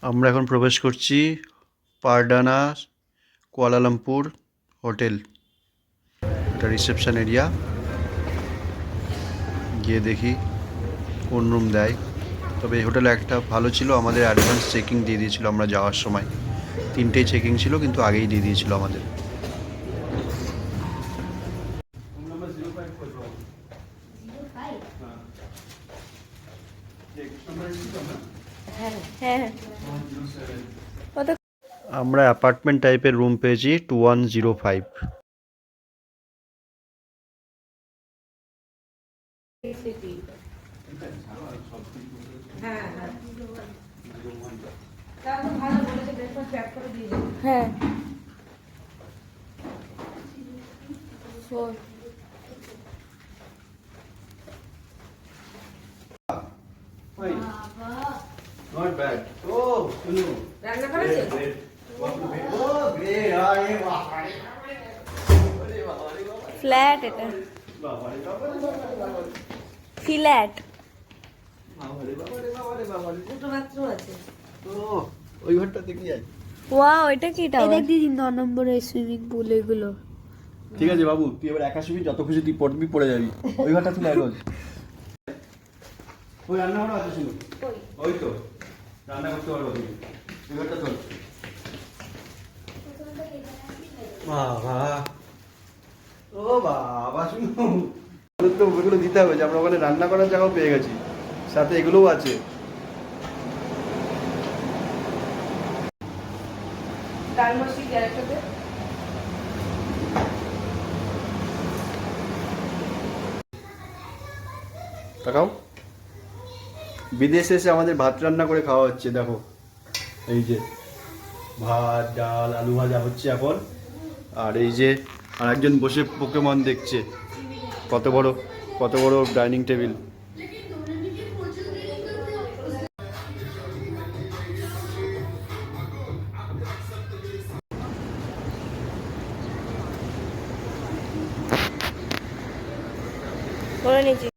আমরা এখন প্রবেশ করছি পারডানা কুয়ালালামপুর হোটেল। এটা রিসেপশন এরিয়া। গিয়ে দেখি কোন রুম দেয়। তবে এই হোটেলে একটা ভালো ছিল, আমাদের অ্যাডভান্স চেকিং দিয়ে দিয়েছিল আমরা যাওয়ার সময়। 3টেই চেকিং ছিল, কিন্তু আগেই দিয়ে দিয়েছিল আমাদের। আমরা অ্যাপার্টমেন্ট টাইপের রুম পেয়েছি 2105। হ্যাঁ Not bad. Oh, Sunu. রান্না করেছে ফ্ল্যাট, এটা ফ্ল্যাট, দুটো বাথরুম আছে। ওই ঘরটাতে কি আছে? ওয়াও, এটা কি? এটা এটা দিদি 9 নম্বরের সুইমিং পুল এগুলো। ঠিক আছে বাবু, তুই এবার একা শুবি, যত খুশি তুই পড়বি, পড়ে যাবি। ওই ঘরটা তুলে এখন ওই রান্নাঘর আছে শুনো, ওই তো রান্না করতে পারবো তুমি। ওই ঘরটা চল। বাবা, ও বাবা শুনো, তো ওগুলো দিতে হবে যে আমরা ওখানে রান্না করার জায়গাও পেয়ে গেছি, সাথে এগুলোও আছে। ডালমাসি ক্যারেক্টারে তাকাও, বিদেশে এসে আমাদের ভাত রান্না করে খাওয়া হচ্ছে। দেখো, এই যে ভাত, ডাল, আলু ভাজা হচ্ছে এখন। আর এই যে আর একজন বসে পোকেমন দেখছে। কত বড় ডাইনিং টেবিল। করে নিয়েছি।